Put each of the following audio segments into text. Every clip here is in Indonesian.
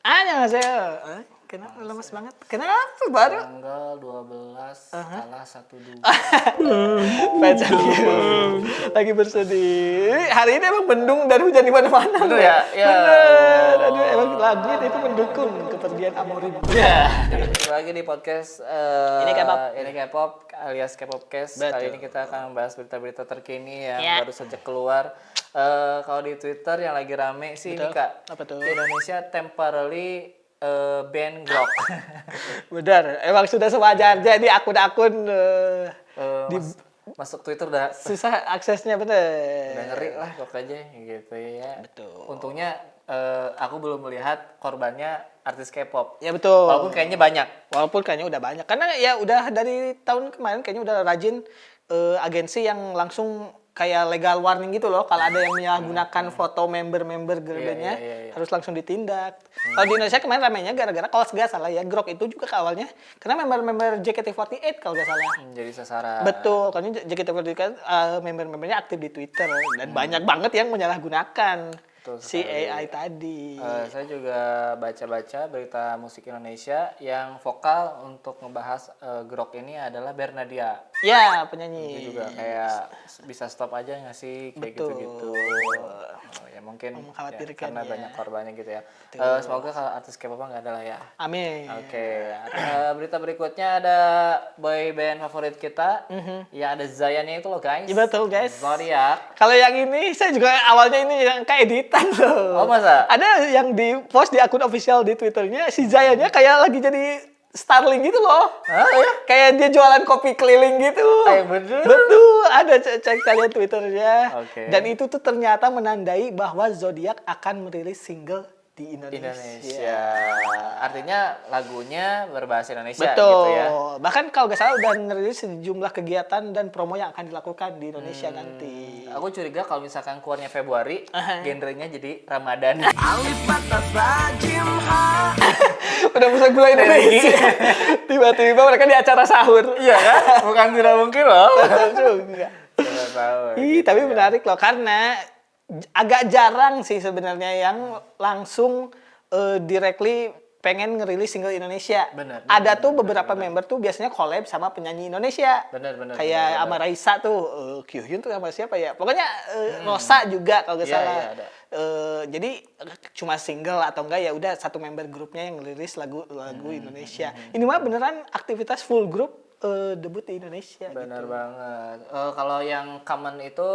Annyeonghaseyo. Kenapa lemes banget? Kenapa baru? Tanggal 12 kalah 1-2. Lagi bersedih. Hari ini emang mendung dan hujan di mana-mana. Bener ya? Ya. Bener. Aduh, emang langit itu mendukung kepergian Amorim. Ya. Lagi di podcast Ini K-pop. Ini K-pop alias K-popcast. Kali ini kita akan membahas berita-berita terkini yang baru saja keluar. Kalau di Twitter yang lagi rame sih ini Kak. Apa tuh? Indonesia temporarily ban Grok. Benar, emang sudah sewajarnya di akun-akun Masuk Twitter udah susah aksesnya, bener. udah ngeri lah Grok aja gitu ya. Betul. Untungnya aku belum melihat korbannya artis K-pop. Ya betul. Walaupun kayaknya banyak. Walaupun kayaknya udah banyak. Karena ya udah dari tahun kemarin kayaknya udah rajin agensi yang langsung kayak legal warning gitu loh. Kalau ada yang menyalahgunakan foto member-member girl-bandnya harus langsung ditindak. Kalau di Indonesia kemarin ramainya gara-gara kalau nggak salah ya Grok itu juga awalnya karena member-member JKT48 kalau nggak salah. Jadi sasaran. Betul, karena JKT48 kan member-membernya aktif di Twitter dan banyak banget yang menyalahgunakan si AI tadi. Saya juga baca-baca berita musik Indonesia yang vokal untuk ngebahas Grok ini adalah Bernadia. Ya, penyanyi. Itu juga kayak bisa stop aja nggak sih kayak Betul. gitu-gitu. Ya mungkin Mengkhawatirkan karena ya. banyak korbannya gitu ya. Semoga kalau artis K-pop nggak ada lah ya. Amin. Oke, berita berikutnya ada boy band favorit kita. Ya ada Zayannya itu loh guys. Iya betul guys. Zodiac. Kalau yang ini saya juga awalnya ini yang kayak editan loh. Oh masa? Ada yang di post di akun official di Twitternya si Zayanya kayak lagi jadi Starling gitu loh. Hah ya? Kayak dia jualan kopi keliling gitu. Bener? Betul, ada cek kalian Twitternya. Oke. Dan itu tuh ternyata menandai bahwa Zodiac akan merilis single di Indonesia. Artinya lagunya berbahasa Indonesia Betul. gitu ya. Bahkan kalau nggak salah udah ngerilis sejumlah kegiatan dan promo yang akan dilakukan di Indonesia nanti. Aku curiga kalau misalkan keluarnya Februari, genrenya jadi Ramadan. Udah pusat gula Indonesia. Tiba-tiba mereka di acara sahur. Iya kan? Bukan tidak mungkin loh. Juga. Tidak tahu. Ih, tapi menarik loh karena agak jarang sih sebenarnya yang langsung directly pengen ngerilis single Indonesia. Bener, Ada tuh beberapa member tuh biasanya collab sama penyanyi Indonesia. Bener. Kayak sama Raisa tuh, Kyuhyun tuh sama siapa ya? Pokoknya Rosa juga kalau nggak salah. Iya, ada. Jadi cuma single atau enggak ya udah satu member grupnya yang ngerilis lagu Indonesia. Ini mah beneran aktivitas full group debut di Indonesia. Benar banget. Kalau yang common itu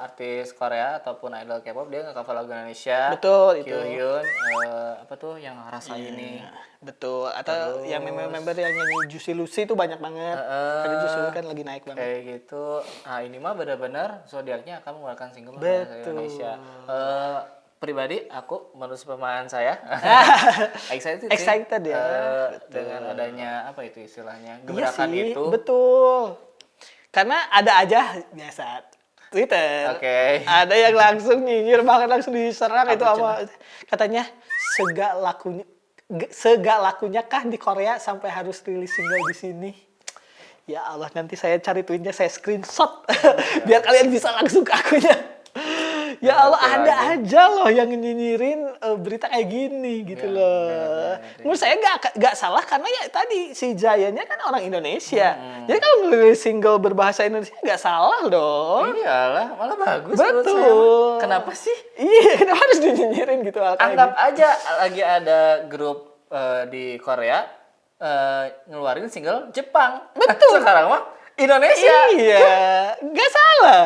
artis Korea ataupun idol K-pop dia nge-cover lagu Indonesia. Betul itu. Kyuhyun, apa tuh yang rasa ini. Betul. Atau yang member-member yang nyanyi Juicy Lucy itu banyak banget. Karena Juicy Lucy kan lagi naik banget. Kayak gitu. Nah ini mah benar-benar Zodiacnya akan mengeluarkan single bahasa Betul. Indonesia. Pribadi aku menurut pemahaman saya Excited ya. Dengan adanya apa itu istilahnya Iya gebrakan sih, itu. betul. Karena ada aja biasa Twitter. Oke. Ada yang langsung nyinyir bahkan langsung diserang Apa itu apa katanya segak lakunya kah di Korea sampai harus rilis single di sini. Ya Allah, nanti saya cari tweetnya, saya screenshot biar kalian bisa langsung ke akunnya. Ya Allah, ada aja loh yang nyinyirin berita kayak gini gitu loh. Menurut saya nggak salah karena ya tadi si Jayanya kan orang Indonesia. Jadi kalau ngelirik single berbahasa Indonesia nggak salah dong. Iyalah, malah bagus menurut Betul. saya. Kenapa sih? Iya, kenapa harus dinyinyirin gitu? Anggap aja lagi ada grup di Korea ngeluarin single Jepang. Betul. Sekarang mah Indonesia. Iya, nggak salah.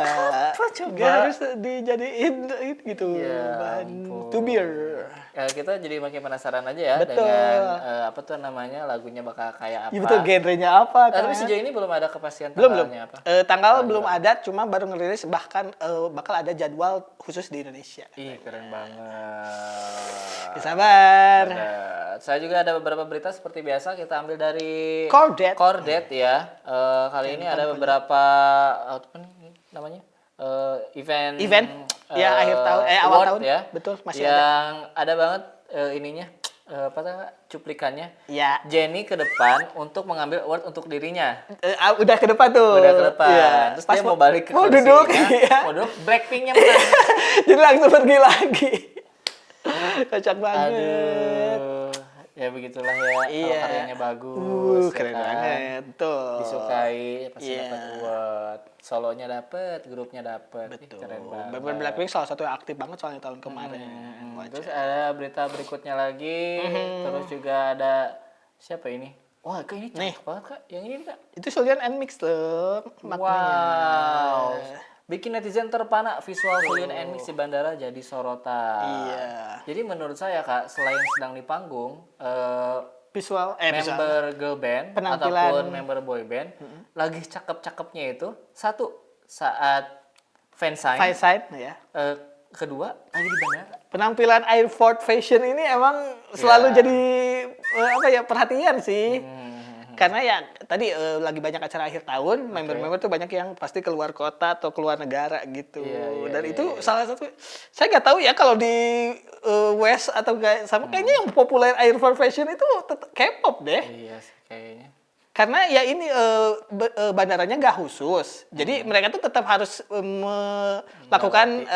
Apa coba? Nggak harus dijadiin gitu Ya bahan ampun. to beer. Ya, kita jadi makin penasaran aja ya Betul. dengan apa tuh namanya lagunya bakal kayak apa. Ya betul, genrenya apa kan? Tapi sejauh ini belum ada kepastian belum tanggalnya apa. Tanggal belum ada, cuma baru ngerilis bahkan bakal ada jadwal khusus di Indonesia. Ih, keren banget. Sabar. Bener. Saya juga ada beberapa berita seperti biasa kita ambil dari Cordet. ya. Kali ini ada beberapa apa namanya? Event ya akhir tahun awal award tahun ya. betul masih yang ada banget ininya apa tuh cuplikannya. Ya. Jennie ke depan untuk mengambil award untuk dirinya. Udah ke depan tuh. Udah ke depan. Ya. Terus dia mau balik ke mau kursinya, duduk, iya. mau duduk, Blackpink-nya menang. Jadi langsung pergi lagi. Kocak banget. Aduh. begitulah ya. Kalau Iya. karyanya bagus, ya Keren kan? banget. Tuh. Disukai pasti Iya. dapat award. Solonya dapat, grupnya dapat. Betul. Keren banget. Member Blackpink salah satu yang aktif banget soalnya tahun kemarin. Terus ada berita berikutnya lagi. Terus juga ada siapa ini? Wah, Kak, ini Nih. cakep banget, Kak. Yang ini nih, Kak. Itu Sulian and Mix tuh maknanya. Wow. Bikin netizen terpana visual Sulian and Mix di bandara jadi sorotan. Iya. Jadi menurut saya, Kak, selain sedang di panggung, Visual member girl band Penampilan. ataupun member boy band lagi cakep-cakepnya itu satu saat fansign, Five Side ya. kedua lagi di bandara. Penampilan Airport Fashion ini emang selalu Ya. jadi perhatian sih. Karena ya tadi lagi banyak acara akhir tahun, member-member tuh banyak yang pasti keluar kota atau keluar negara gitu. Iya, Dan itu salah satu, saya nggak tahu ya kalau di West atau kayak sama kayaknya yang populer Airport Fashion itu K-pop deh. Iya sih kayaknya. Karena ya ini bandaranya nggak khusus, jadi mereka tuh tetap harus melakukan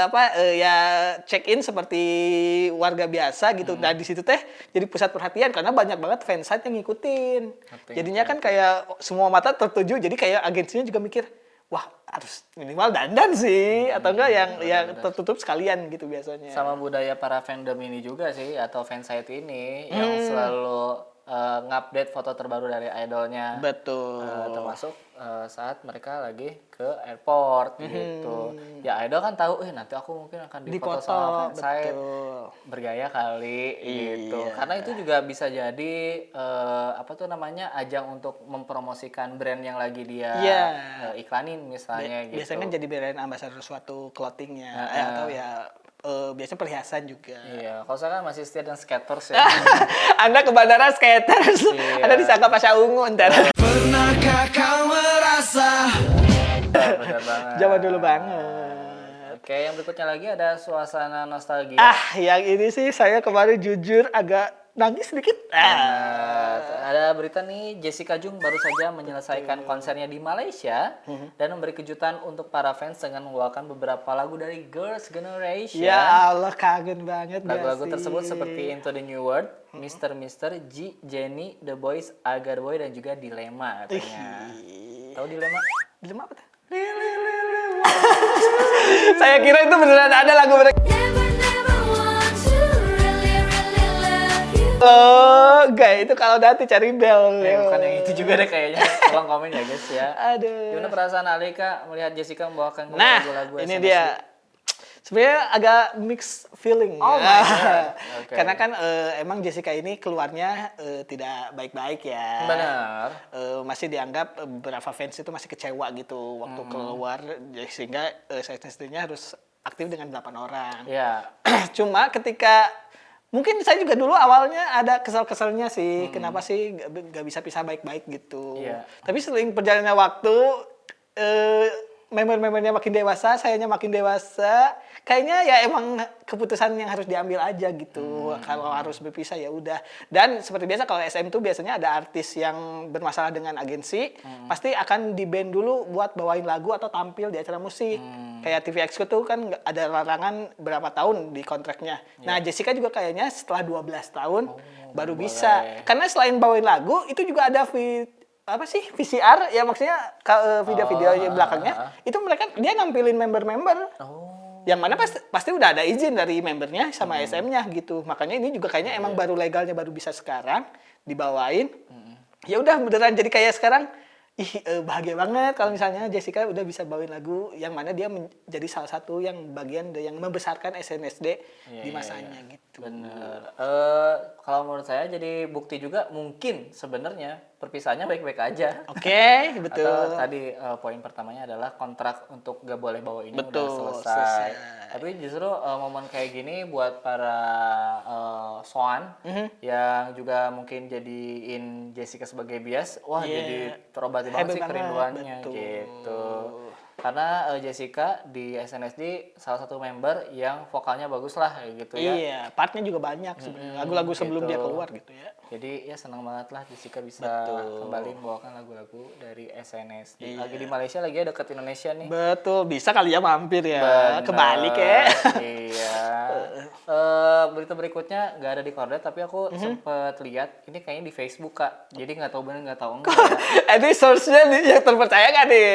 ya check in seperti warga biasa gitu. Nah di situ teh jadi pusat perhatian karena banyak banget fansite yang ngikutin. Jadinya kan kayak semua mata tertuju, jadi kayak agensinya juga mikir, wah harus minimal dandan sih atau enggak yang tertutup sekalian gitu biasanya. Sama budaya para fandom ini juga sih atau fansite ini yang selalu ngupdate foto terbaru dari idolnya. Betul. Termasuk saat mereka lagi ke airport gitu. Ya idol kan tahu, nanti aku mungkin akan dipoto sama fansite. Bergaya kali gitu. Karena itu juga bisa jadi ajang untuk mempromosikan brand yang lagi dia iklanin misalnya gitu. Biasanya kan jadi brand ambassador suatu clothingnya atau ya biasanya perhiasan juga. Iya, kalau saya kan masih setia dan skaters ya. Anda ke bandara skaters, Anda disangka Pasha Ungu ntar. Pernahkah kau merasa? Benar banget. Zaman dulu banget. Oke, yang berikutnya lagi ada suasana nostalgia. Yang ini sih saya kemarin jujur agak nangis sedikit. Ada berita nih, Jessica Jung baru saja menyelesaikan konsernya di Malaysia dan memberi kejutan untuk para fans dengan membawakan beberapa lagu dari Girls' Generation. Ya Allah, kangen banget. Lagu-lagu tersebut seperti Into the New World, Mr. Mister, G, Jennie, The Boys, Agar Boy, dan juga Dilema katanya. Tahu Dilema? Dilema apa tuh? Saya kira itu beneran ada lagu mereka. Enggak, itu kalau nanti cari bel. Bukan yang itu juga deh kayaknya. Tolong komen ya guys ya. Aduh. Gimana perasaan Alika melihat Jessica membawakan lagu-lagu ini SNSD? dia. Sebenarnya agak mixed feeling. Oh my God. Okay. Karena kan emang Jessica ini keluarnya tidak baik-baik ya. Benar. Masih dianggap beberapa fans itu masih kecewa gitu waktu keluar, sehingga SNS-nya harus aktif dengan 8 orang. Ya. Cuma ketika mungkin saya juga dulu awalnya ada kesel-keselnya sih, kenapa sih gak bisa pisah baik-baik gitu. Iya. Tapi seiring perjalannya waktu, member-membernya makin dewasa, sayanya makin dewasa, kayaknya ya emang keputusan yang harus diambil aja gitu. Kalau harus berpisah ya udah. Dan seperti biasa kalau SM tuh biasanya ada artis yang bermasalah dengan agensi, pasti akan di band dulu buat bawain lagu atau tampil di acara musik. Kayak TV Exco tuh kan ada larangan berapa tahun di kontraknya. Nah, Jessica juga kayaknya setelah 12 tahun baru bisa. Karena selain bawain lagu, itu juga ada VCR ya, maksudnya video-video belakangnya itu dia nampilin member-member yang mana pasti udah ada izin dari membernya sama SM-nya gitu. Makanya ini juga kayaknya emang baru legalnya baru bisa sekarang dibawain. Ya udah beneran jadi kayak sekarang bahagia banget kalau misalnya Jessica udah bisa bawain lagu yang mana dia menjadi salah satu yang bagian yang membesarkan SNSD di masanya gitu. Bener. Kalau menurut saya jadi bukti juga mungkin sebenarnya perpisahannya baik-baik aja. Oke, betul. Atau tadi poin pertamanya adalah kontrak untuk gak boleh bawa ini udah selesai. Tapi justru momen kayak gini buat para Swan yang juga mungkin jadiin Jessica sebagai bias, wah jadi terobati banget sih kerinduannya gitu. Karena Jessica di SNSD salah satu member yang vokalnya bagus lah kayak gitu ya. Iya, partnya juga banyak sebenarnya. Lagu-lagu sebelum gitu. dia keluar gitu ya. Jadi ya senang banget lah Jessica bisa Betul. kembali membawakan lagu-lagu dari SNSD. Iya. Lagi di Malaysia, lagi ya deket Indonesia nih. Betul, bisa kali ya mampir ya. Bener. Kebalik ya. Iya. Berita berikutnya nggak ada di Kordet, tapi aku sempet lihat ini kayaknya di Facebook Kak. Jadi nggak tahu bener nggak tahu enggak ya. Ini source-nya yang terpercaya kan nih?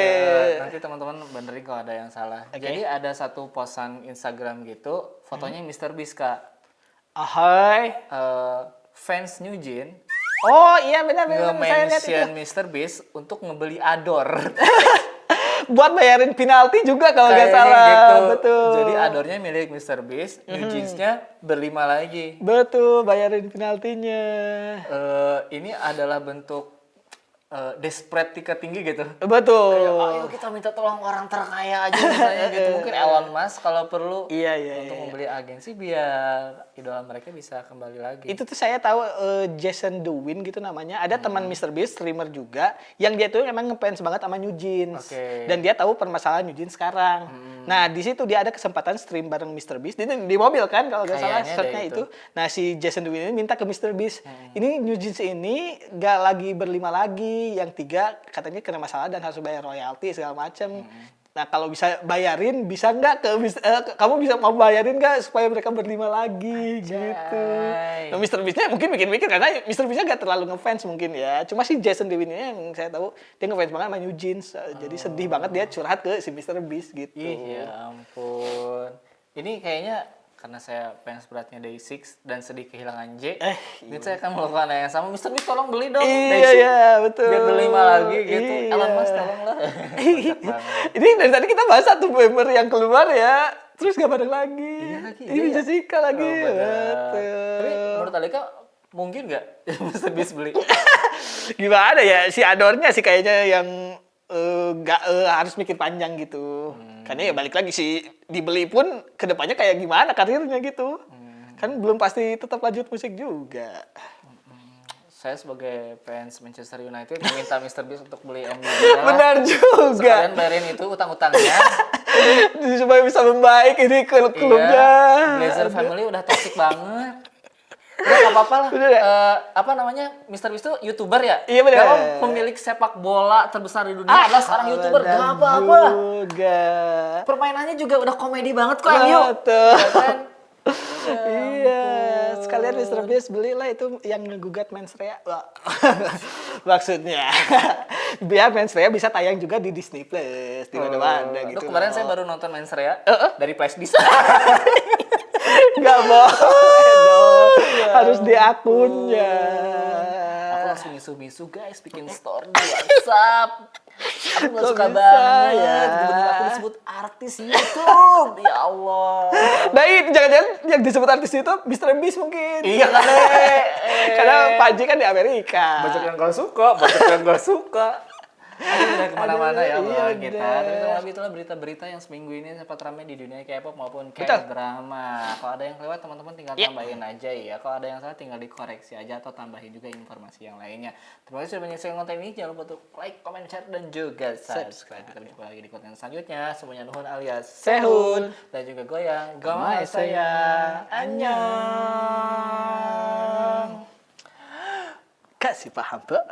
Nanti teman-teman benerin kalau ada yang salah. Oke. Jadi ada satu posan Instagram gitu, fotonya Mr. Beast Kak. Ahoy. Fans New Jeans Oh iya benar-benar saya lihat itu. nge-mention Mr. Beast untuk ngebeli Ador. Buat bayarin penalti juga kalau nggak Kayaknya salah. gitu. Betul. Jadi Adornya milik Mr. Beast, New Jeans-nya berlima lagi. Betul, bayarin penaltinya. Ini adalah bentuk desperate tingkat tinggi gitu. Betul. Ayo kita minta tolong orang terkaya aja misalnya gitu. Mungkin Elon Musk kalau perlu Iya. untuk membeli agensi biar idola mereka bisa kembali lagi. Itu tuh saya tahu Jason Dewin gitu namanya. Ada teman Mr. Beast, streamer juga, yang dia tuh emang ngefans banget sama New Jeans. Oke. Dan dia tahu permasalahan New Jeans sekarang. Nah, di situ dia ada kesempatan stream bareng Mr. Beast. Di mobil kan kalau nggak salah Kayaknya shotnya deh itu. Nah, si Jason Dewin ini minta ke Mr. Beast. Ini New Jeans ini nggak lagi berlima lagi. Yang 3 katanya kena masalah dan harus bayar royalti segala macam. Nah, kalau bisa bayarin, bisa nggak kamu bisa mau bayarin nggak supaya mereka berlima lagi gitu. Nah, Mr. Beast-nya mungkin mikir-mikir karena Mr. Beast-nya nggak terlalu ngefans mungkin ya. Cuma si Jason Derulo ini yang saya tahu dia ngefans banget sama New Jeans. Jadi sedih banget dia curhat ke si Mr. Beast gitu. Ih, ya ampun. Ini kayaknya karena saya fans beratnya Day6 dan sedih kehilangan J. Ini saya akan melakukan hal yang sama. Mr. Beast tolong beli dong Day6. Iya, betul. Biar berlima lagi gitu. Iya. Elon Musk tolonglah. Ini dari tadi kita bahas satu member yang keluar ya. Terus gak bareng lagi. Iya lagi, Ini iya. Jessica lagi. Oh, benar. Betul. Tapi menurut Alika mungkin nggak Mr. Beast beli? Gimana ya, si Adornya sih kayaknya yang nggak harus mikir panjang gitu. Karena ya balik lagi sih, dibeli pun kedepannya kayak gimana karirnya gitu. Kan belum pasti tetap lanjut musik juga. Saya sebagai fans Manchester United meminta Mr. Beast untuk beli MU. Benar juga. Sekalian bayarin itu utang-utangnya. Supaya bisa membaik ini klub-klubnya. Iya, Blazer Family udah toxic banget. Udah gak apa-apa lah. Bener ya? Apa namanya? Mr. Beast tuh YouTuber ya? Iya, bener. Kalau pemilik sepak bola terbesar di dunia adalah seorang YouTuber. benar Gak apa-apa. juga. Permainannya juga udah komedi banget kok MU. Betul. Ya kan? Iya, sekalian Mr. Beast belilah itu yang ngegugat Mensrea. Wah. Maksudnya, biar Mensrea bisa tayang juga di Disney Plus, di mana-mana gitu. Aduh, kemarin saya baru nonton Mensrea dari Flashdisk. Nggak boleh dong, harus di akunnya. Aku langsung misu-misu guys bikin story di WhatsApp. Aku gak Kok suka bisa banget. ya? Tiba-tiba aku disebut artis YouTube. Ya Allah. Nah itu jangan-jangan yang disebut artis itu Mr. Beast mungkin. Iya kali. Karena Panji kan di Amerika. Banyak yang gak suka, banyak yang gak suka. Aku udah kemana-mana ya Aduh, iya Allah kita. udah. Tapi kurang lebih itulah berita-berita yang seminggu ini sempat ramai di dunia K-pop maupun Betul. K-drama. Kalau ada yang lewat teman-teman tinggal Iya. tambahin aja ya. Kalau ada yang salah tinggal dikoreksi aja atau tambahin juga informasi yang lainnya. Terima kasih sudah menyaksikan konten ini. Jangan lupa untuk like, comment, share, dan juga subscribe. Kita jumpa lagi di konten selanjutnya. Semuanya nuhun alias Sehun. dan juga goyang. Gamai Gamai saya. Annyeong. Kasih paham, Pak.